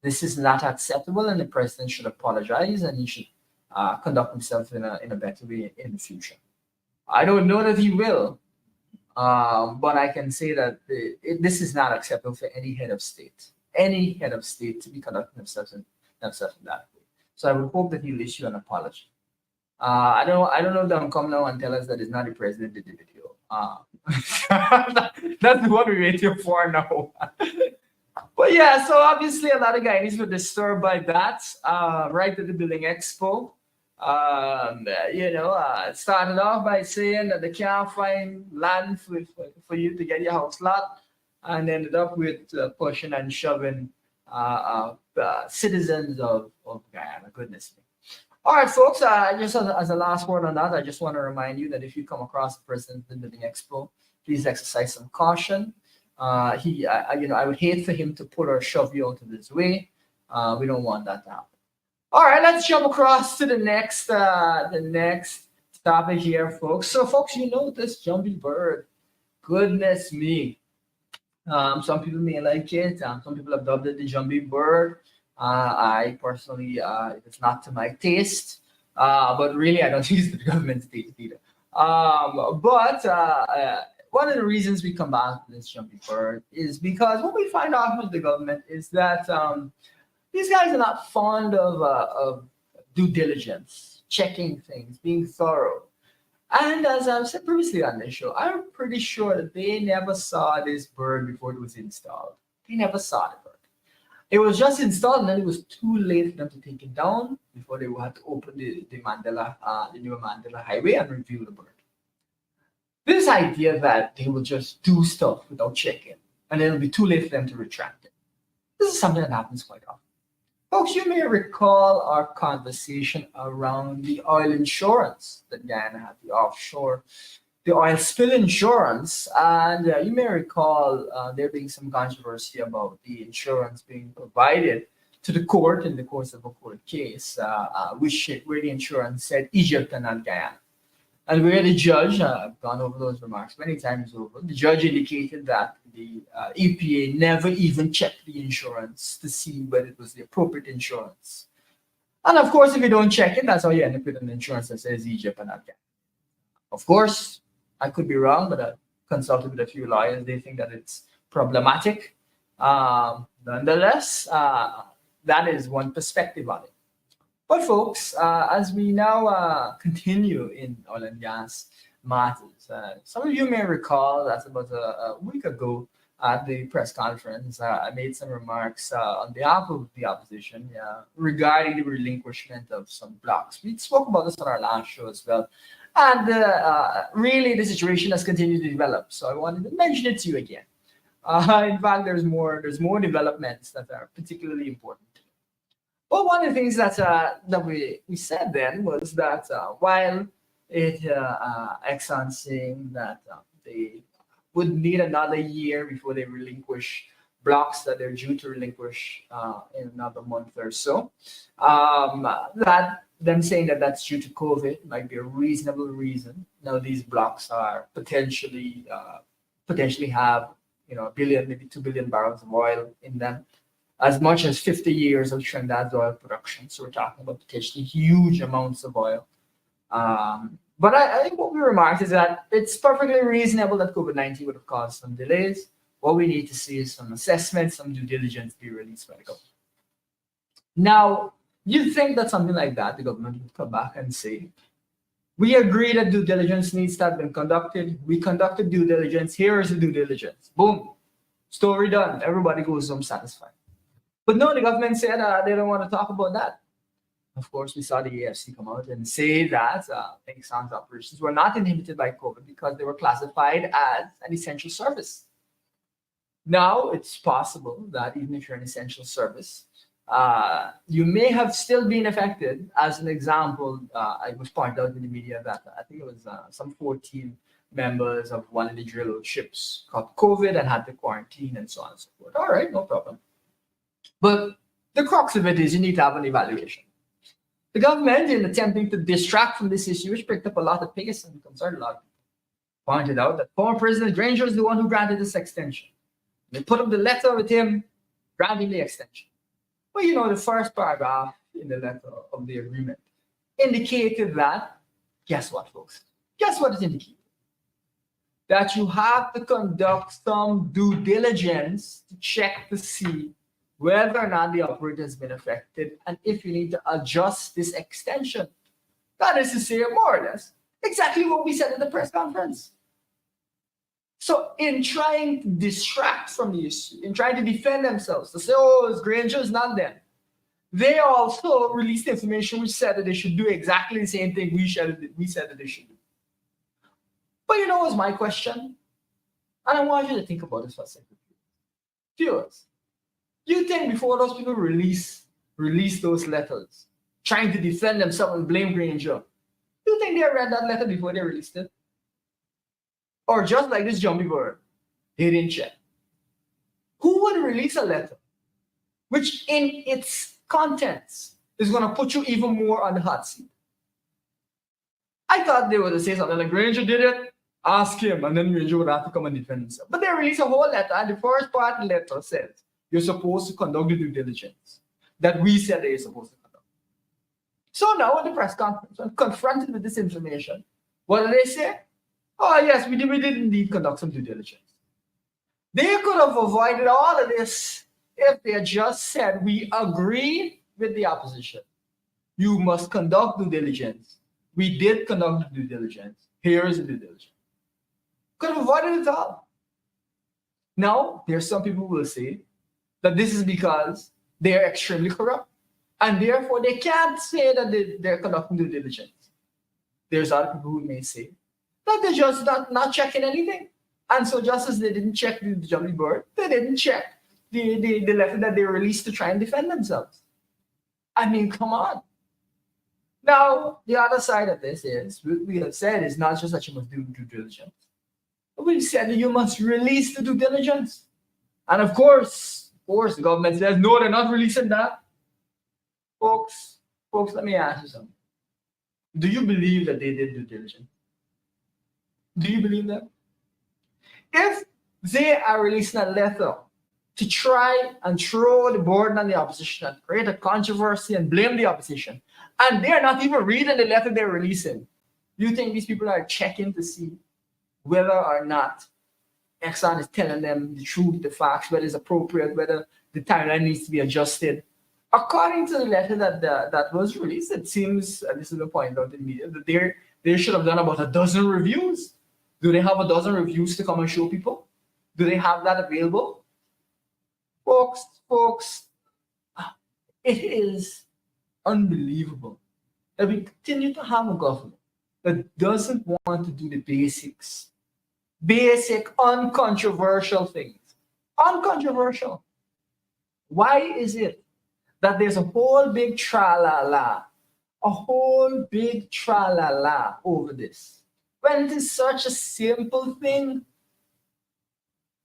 This is not acceptable, and the president should apologize, and he should conduct himself in a better way in the future. I don't know that he will, but I can say that this is not acceptable for any head of state to be conducting themselves in that way. So I would hope that he'll issue an apology. I don't know if they'll come now and tell us that it's not the president that did the video. That's what we're waiting for now. But yeah, so obviously a lot of Guyanese were disturbed by that. Right at the Building Expo, it started off by saying that they can't find land for you to get your house lot, and ended up with pushing and shoving citizens of Guyana. Goodness me. All right, folks. Just as a last word on that, I just want to remind you that if you come across the president of the Building Expo, please exercise some caution. I would hate for him to put or shove you out of his way. We don't want that to happen. All right, let's jump across to the next topic here, folks. So, folks, you know this jumpy bird. Goodness me. Some people may like it. Some people have dubbed it the jumpy bird. I personally, it's not to my taste. But really, I don't use the government's taste either. One of the reasons we come back to this jumpy bird is because what we find out with the government is that these guys are not fond of due diligence, checking things, being thorough. And as I've said previously on this show, I'm pretty sure that they never saw this bird before it was installed. They never saw the bird. It was just installed, and then it was too late for them to take it down before they had to open the new Mandela Highway and reveal the bird. This idea that they will just do stuff without checking, and then it'll be too late for them to retract it. This is something that happens quite often. Folks, you may recall our conversation around the oil insurance that Guyana had, the oil spill insurance. And you may recall there being some controversy about the insurance being provided to the court in the course of a court case, where the insurance said Egypt and not Guyana. And where the judge, I've gone over those remarks many times over, the judge indicated that the EPA never even checked the insurance to see whether it was the appropriate insurance. And of course, if you don't check it, that's how you end up with an insurance that says Egypt and not Guyana. Of course, I could be wrong, but I consulted with a few lawyers. They think that it's problematic. Nonetheless, that is one perspective on it. But folks, as we now continue in oil and gas matters, some of you may recall that about a week ago at the press conference, I made some remarks on behalf of the opposition regarding the relinquishment of some blocks. We spoke about this on our last show as well. And really, the situation has continued to develop. So I wanted to mention it to you again. In fact, there's more developments that are particularly important. Well, one of the things that we said then was that while Exxon saying that they would need another year before they relinquish blocks that they're due to relinquish in another month or so, that them saying that that's due to COVID might be a reasonable reason. Now these blocks are potentially have a billion, maybe 2 billion barrels of oil in them, as much as 50 years of Trinidad's oil production. So we're talking about potentially huge amounts of oil. But I think what we remarked is that it's perfectly reasonable that COVID-19 would have caused some delays. What we need to see is some assessment, some due diligence be released by the government. Now, you think that something like that, the government would come back and say, we agree that due diligence needs to have been conducted. We conducted due diligence. Here is the due diligence. Boom. Story done. Everybody goes home satisfied. But no, the government said they don't want to talk about that. Of course, we saw the AFC come out and say that Exxon's operations were not inhibited by COVID because they were classified as an essential service. Now, it's possible that even if you're an essential service, you may have still been affected. As an example, I was pointed out in the media that I think it was some 14 members of one of the drill ships caught COVID and had to quarantine and so on and so forth. All right, no problem. But the crux of it is you need to have an evaluation. The government, in attempting to distract from this issue, which picked up a lot of pace and concerned a lot of people, pointed out that former President Granger is the one who granted this extension. They put up the letter with him granting the extension. Well, the first paragraph in the letter of the agreement indicated that, guess what, folks? Guess what it indicated? That you have to conduct some due diligence to check to see whether or not the operator has been affected and if you need to adjust this extension. That is to say, more or less, exactly what we said at the press conference. So in trying to distract from the issue, in trying to defend themselves, to say, oh, it's Granger, is not them, they also released information which said that they should do exactly the same thing we said that they should do. But you know what's my question? And I want you to think about this for a second. Viewers, you think before those people release those letters, trying to defend themselves and blame Granger, you think they read that letter before they released it? Or just like this jumpy bird, they didn't check? Who would release a letter which in its contents is going to put you even more on the hot seat? I thought they would say something like, Granger did it, ask him, and then Granger would have to come and defend himself. But they released a whole letter, and the first part of the letter says, you're supposed to conduct the due diligence that we said that you're supposed to conduct. So now at the press conference, when confronted with this information, what do they say? Oh yes, we did indeed conduct some due diligence. They could have avoided all of this if they had just said, we agree with the opposition. You must conduct due diligence. We did conduct the due diligence. Here is the due diligence. Could have avoided it all. Now, there's some people who will say that this is because they are extremely corrupt, and therefore they can't say that they're conducting due diligence. There's other people who may say that they're just not checking anything. And so just as they didn't check the jumpy bird, they didn't check the letter that they released to try and defend themselves. I mean, come on. Now, the other side of this is, what we have said is not just that you must do due diligence. We said that you must release the due diligence. And of course, the government says, no, they're not releasing that. Folks, let me ask you something. Do you believe that they did due diligence? Do you believe that? If they are releasing a letter to try and throw the burden on the opposition and create a controversy and blame the opposition, and they're not even reading the letter they're releasing, you think these people are checking to see whether or not Exxon is telling them the truth, the facts, whether it's appropriate, whether the timeline needs to be adjusted? According to the letter that was released, it seems, and this is the point out in the media, that they should have done about a dozen reviews. Do they have a dozen reviews to come and show people? Do they have that available? Folks, it is unbelievable that we continue to have a government that doesn't want to do the basics. Basic, uncontroversial things. Uncontroversial. Why is it that there's a whole big tra-la-la, over this, when it is such a simple thing?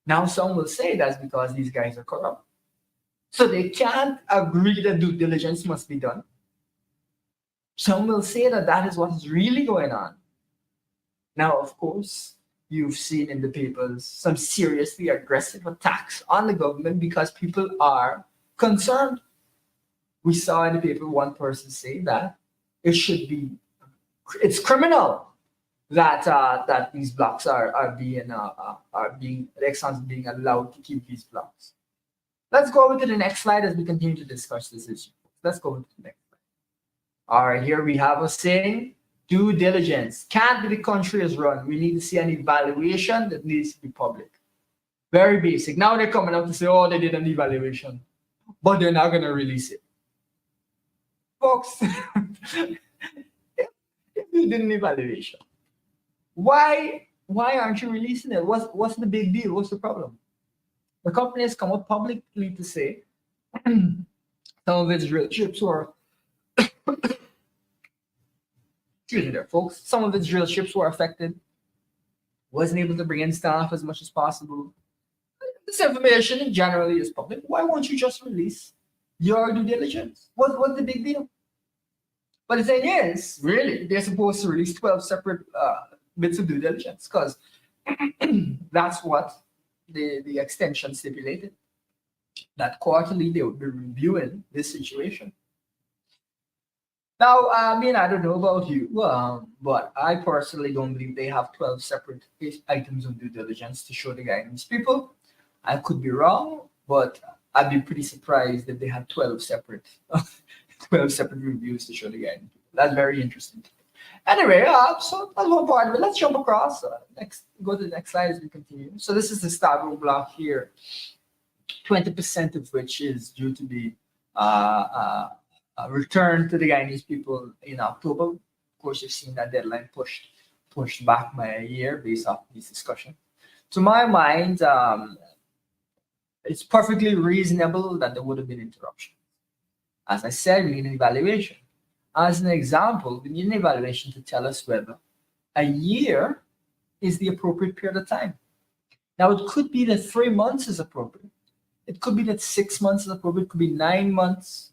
Now some will say that's because these guys are corrupt. So they can't agree that due diligence must be done. Some will say that that is what is really going on. Now, of course, you've seen in the papers some seriously aggressive attacks on the government because people are concerned. We saw in the paper one person say that it's criminal that these blocks are being Exxon's being allowed to keep these blocks. Let's go over to the next slide as we continue to discuss this issue. Let's go over to the next slide. All right, here we have a saying, due diligence. Can't be the country is run. We need to see an evaluation that needs to be public. Very basic. Now they're coming up to say, oh, they did an evaluation, but they're not going to release it. Folks, if you did an evaluation, why aren't you releasing it? What's the big deal? What's the problem? The company has come up publicly to say some of its drill ships were excuse me there, folks. Some of its drill ships were affected. Wasn't able to bring in staff as much as possible. This information generally is public. Why won't you just release your due diligence? What's the big deal? But the thing is, really, they're supposed to release 12 separate bits of due diligence because that's what the extension stipulated. That quarterly they would be reviewing this situation. Now, I mean, I don't know about you, but I personally don't believe they have 12 separate items of due diligence to show the guidance people. I could be wrong, but I'd be pretty surprised if they had 12 separate reviews to show the guidance people. That's very interesting to me. Anyway, so that's one part of it. Let's jump across. Go to the next slide as we continue. So this is the Stavo block here, 20% of which is due to be returned to the Guyanese people in October. Of course, you've seen that deadline pushed back by a year based off this discussion. To my mind, it's perfectly reasonable that there would have been interruption. As I said, we need an evaluation. As an example, we need an evaluation to tell us whether a year is the appropriate period of time. Now, it could be that 3 months is appropriate. It could be that 6 months is appropriate. It could be 9 months.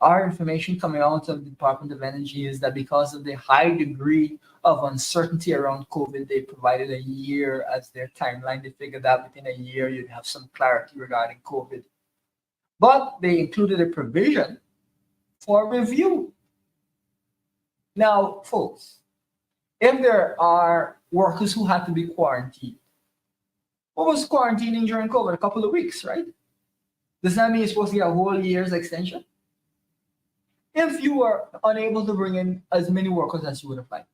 Our information coming out of the Department of Energy is that because of the high degree of uncertainty around COVID, they provided a year as their timeline. They figured that within a year, you'd have some clarity regarding COVID. But they included a provision for review. Now, folks, if there are workers who had to be quarantined, what was quarantining during COVID? A couple of weeks, right? Does that mean you're supposed to get a whole year's extension? If you were unable to bring in as many workers as you would have liked,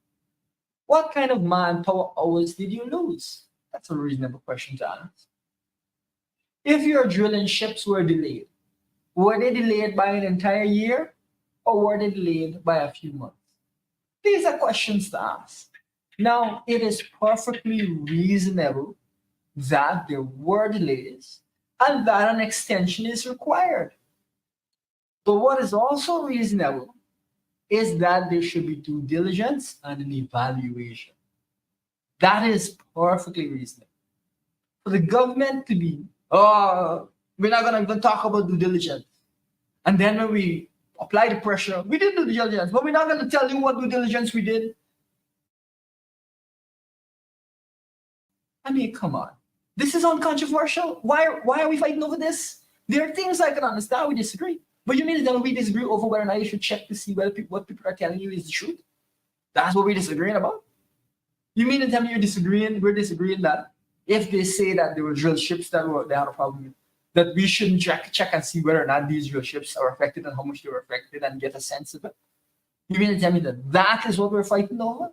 what kind of manpower hours did you lose? That's a reasonable question to ask. If your drilling ships were delayed, were they delayed by an entire year or were they delayed by a few months? These are questions to ask. Now, it is perfectly reasonable that there were delays and that an extension is required. But what is also reasonable is that there should be due diligence and an evaluation. That is perfectly reasonable. For the government to be, we're not going to even talk about due diligence. And then when we apply the pressure, we did due diligence, but we're not going to tell you what due diligence we did. I mean, come on. This is uncontroversial. Why are we fighting over this? There are things I can understand. We disagree. But you mean that we disagree over whether or not you should check to see whether what people are telling you is the truth? That's what we're disagreeing about? You mean to tell me we're disagreeing that if they say that there were drill ships that they had a problem with, that we shouldn't check and see whether or not these drill ships are affected and how much they were affected and get a sense of it? You mean to tell me that that is what we're fighting over?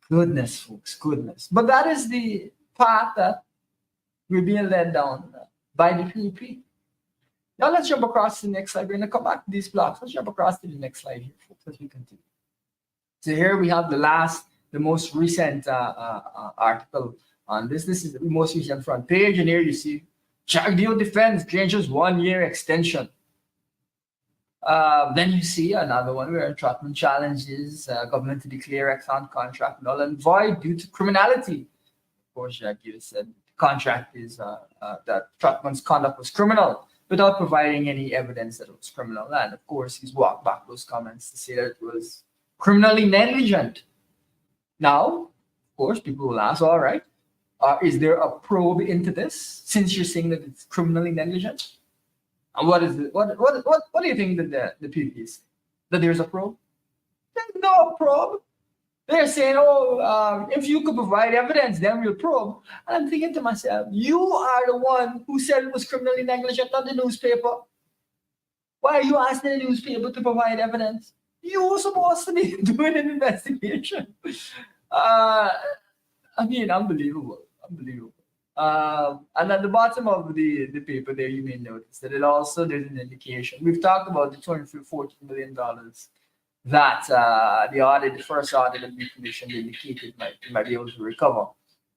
Goodness, folks, goodness. But that is the path that we're being led down by the PDP. Now let's jump across to the next slide. We're going to come back to these blocks. Let's jump across to the next slide here, folks, as we continue. So here we have the most recent article on this. This is the most recent front page. And here you see Jagdeo Defense clinches 1 year extension. Then you see another one where Trotman challenges government to declare Exxon contract null and void due to criminality. Of course, Jagdeo said the contract is that Trotman's conduct was criminal, without providing any evidence that it was criminal. And of course, he's walked back those comments to say that it was criminally negligent. Now, of course, people will ask, all right, is there a probe into this since you're saying that it's criminally negligent? And what is it? What do you think that the PDP is? That there's a probe? There's no probe. They're saying, if you could provide evidence, then we'll probe. And I'm thinking to myself, you are the one who said it was criminally negligent, not the newspaper. Why are you asking the newspaper to provide evidence? You were supposed to be doing an investigation. I mean, unbelievable. And at the bottom of the paper there, you may notice that there's an indication. We've talked about the $214 million that the first audit of the commission indicated might be able to recover.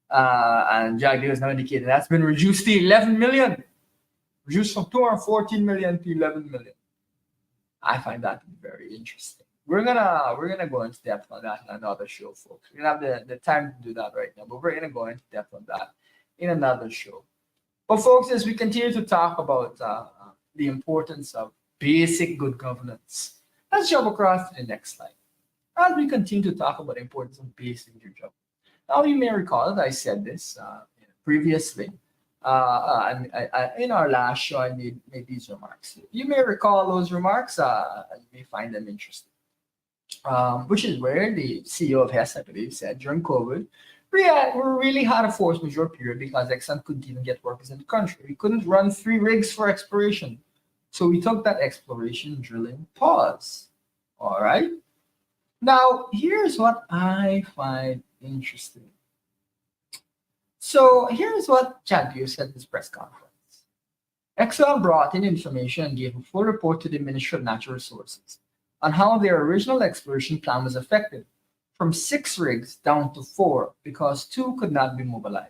And Jagdeo has now indicated that's been reduced to 11 million. Reduced from 214 million to 11 million. I find that to be very interesting. We're gonna go into depth on that in another show, folks. We don't have the time to do that right now, but we're gonna go into depth on that in another show. But folks, as we continue to talk about the importance of basic good governance, let's jump across to the next slide. As we continue to talk about the importance of basic good governance. Now, you may recall that I said this previously. In our last show, I made these remarks. You may recall those remarks. You may find them interesting. Which is where the CEO of Hess, I believe, said during COVID, we really had a force majeure period because Exxon couldn't even get workers in the country. We couldn't run 3 rigs for exploration. So we took that exploration drilling pause. All right. Now, here's what I find interesting. So here's what Chad Hughes said at this press conference. Exxon brought in information and gave a full report to the Ministry of Natural Resources on how their original exploration plan was affected from 6 rigs down to 4 because 2 could not be mobilized.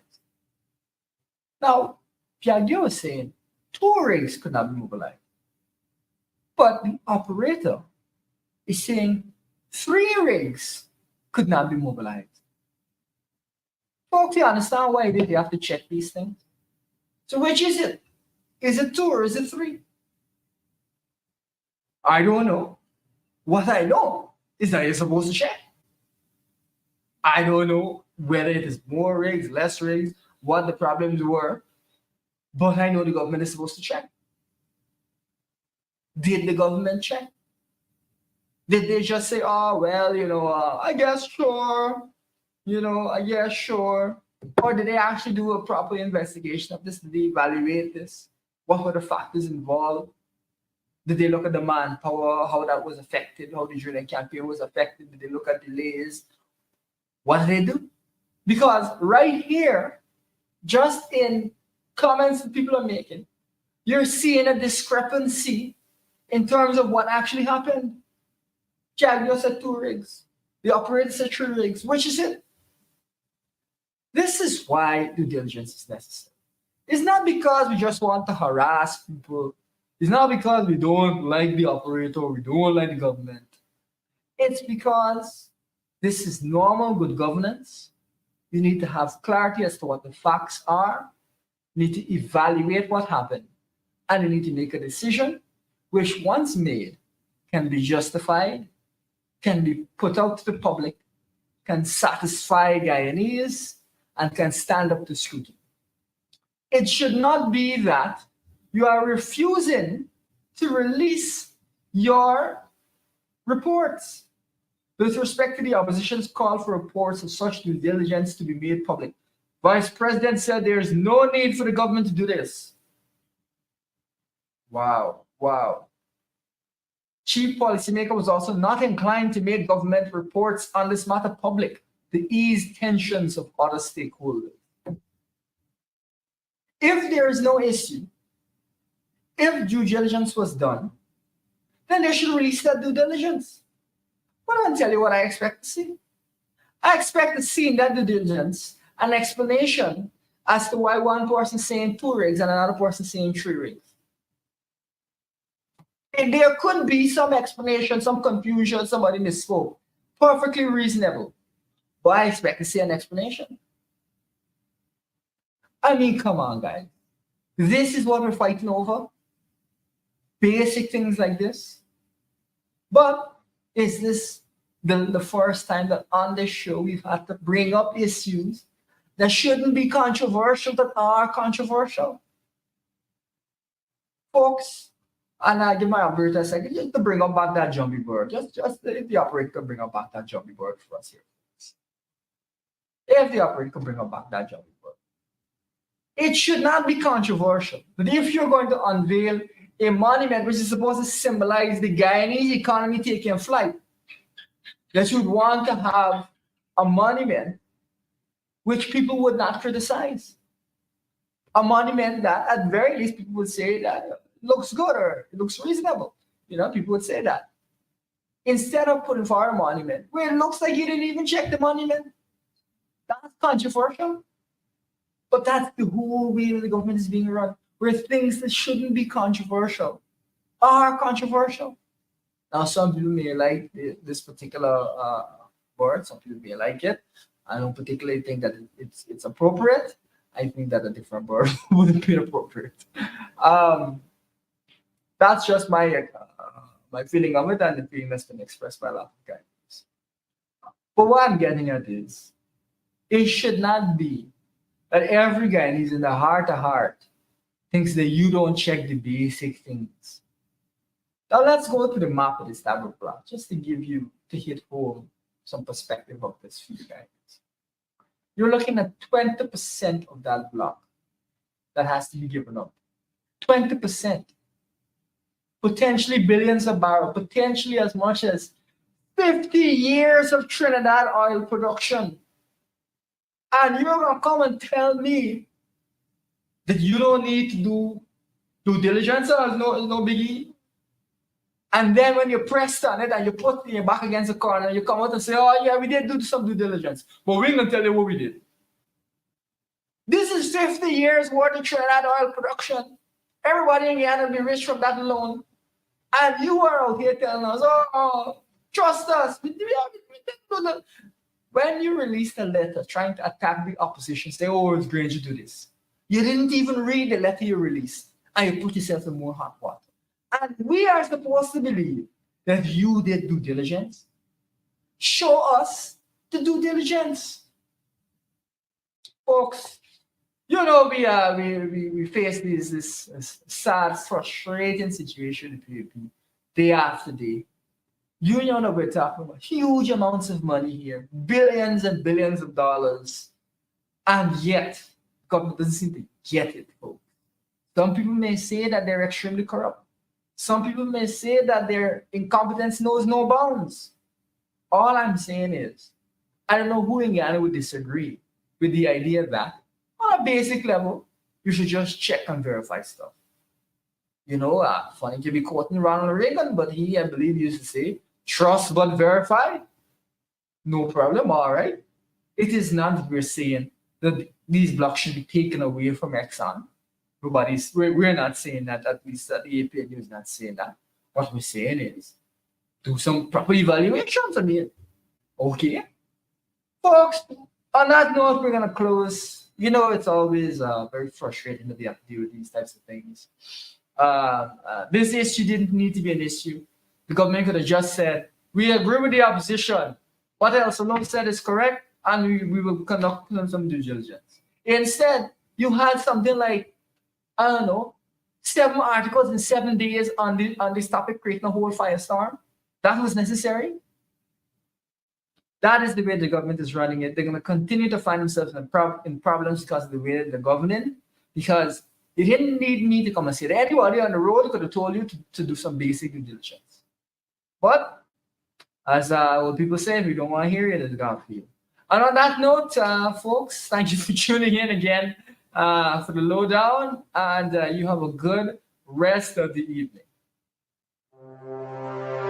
Now, Piaggio was saying 2 rigs could not be mobilized. But the operator is saying 3 rigs could not be mobilized. Folks, you understand why they have to check these things? So which is it? Is it 2 or is it 3? I don't know. What I know is that you're supposed to check. I don't know whether it is more rigs, less rigs, what the problems were, but I know the government is supposed to check. Did the government check? Did they just say, oh, well, I guess sure, I guess sure? Or did they actually do a proper investigation of this? Did they evaluate this? What were the factors involved? Did they look at the manpower, how that was affected, how the drilling campaign was affected? Did they look at delays? What did they do? Because right here, just in comments that people are making, you're seeing a discrepancy in terms of what actually happened. Jaguar said 2 rigs. The operator said 3 rigs. Which is it? This is why due diligence is necessary. It's not because we just want to harass people. It's not because we don't like the operator, we don't like the government. It's because this is normal good governance. You need to have clarity as to what the facts are. You need to evaluate what happened. And you need to make a decision which, once made, can be justified, can be put out to the public, can satisfy Guyanese, and can stand up to scrutiny. It should not be that you are refusing to release your reports. With respect to the opposition's call for reports of such due diligence to be made public, Vice President said there is no need for the government to do this. Wow. Chief policymaker was also not inclined to make government reports on this matter public to ease tensions of other stakeholders. If there is no issue, if due diligence was done, then they should release that due diligence. But I'll tell you what I expect to see. I expect to see in that due diligence an explanation as to why one person is saying 2 rigs and another person is saying 3 rigs. And there could be some explanation, some confusion, somebody misspoke. Perfectly reasonable. But I expect to see an explanation. I mean, come on, guys. This is what we're fighting over. Basic things like this. But is this the first time that on this show we've had to bring up issues that shouldn't be controversial, that are controversial? Folks, and I give my operator a second just to bring up back that jumpy bird. Just if the operator can bring up back that jumpy bird for us here. If the operator can bring up back that jumpy bird. It should not be controversial. But if you're going to unveil a monument which is supposed to symbolize the Guyanese economy taking flight, that you'd want to have a monument which people would not criticize. A monument that at very least people would say that looks good or it looks reasonable. People would say that. Instead of putting forward a monument where it looks like you didn't even check the monument, that's controversial. But that's the whole way the government is being run, where things that shouldn't be controversial are controversial. Now, some people may like this particular word, some people may like it. I don't particularly think that it's appropriate. I think that a different word wouldn't be appropriate. That's just my feeling of it and the feeling that's been expressed by a lot of guys. But what I'm getting at is, it should not be that every guy who's in the heart of heart thinks that you don't check the basic things. Now let's go to the map of the established block, just to hit home some perspective of this for you guys. You're looking at 20% of that block that has to be given up. 20%. Potentially billions of barrels, potentially as much as 50 years of Trinidad oil production. And you're going to come and tell me that you don't need to do due diligence, or it's no biggie. And then when you pressed on it and you put your back against the corner, you come out and say, oh yeah, we did do some due diligence, but we ain't gonna tell you what we did. This is 50 years worth of Trinidad oil production. Everybody in Guyana will be rich from that alone. And you are out here telling us, oh trust us. When you released a letter trying to attack the opposition, say, oh, it's Granger do this. You didn't even read the letter you released, and you put yourself in more hot water. And we are supposed to believe that you did due diligence. Show us the due diligence. Folks, you know, we face this sad, frustrating situation day after day. You know that we're talking about huge amounts of money here, billions and billions of dollars, and yet government doesn't seem to get it, folks. Some people may say that they're extremely corrupt. Some people may say that their incompetence knows no bounds. All I'm saying is, I don't know who in Guyana would disagree with the idea that, on a basic level, you should just check and verify stuff. You know, funny to be quoting Ronald Reagan, but he, I believe, used to say, trust but verify. No problem, all right. It is not that we're saying that these blocks should be taken away from Exxon. We're not saying that, at least that the APNU is not saying that. What we're saying is, do some proper evaluations. I mean, okay. Folks, on that note, we're going to close. You know, it's always very frustrating that we have to deal with these types of things. This issue didn't need to be an issue. The government could have just said, we agree with the opposition. What Elson said is correct, and we will conduct some due diligence. Instead, you had something like, I don't know, 7 articles in 7 days on this topic, creating a whole firestorm. That was necessary. That is the way the government is running it. They're going to continue to find themselves in problems because of the way they're governing. Because you didn't need me to come and say that. Anybody on the road could have told you to do some basic due diligence. But as what people say, if you don't want to hear it, it's gone for you. And on that note, folks, thank you for tuning in again for the lowdown, and you have a good rest of the evening.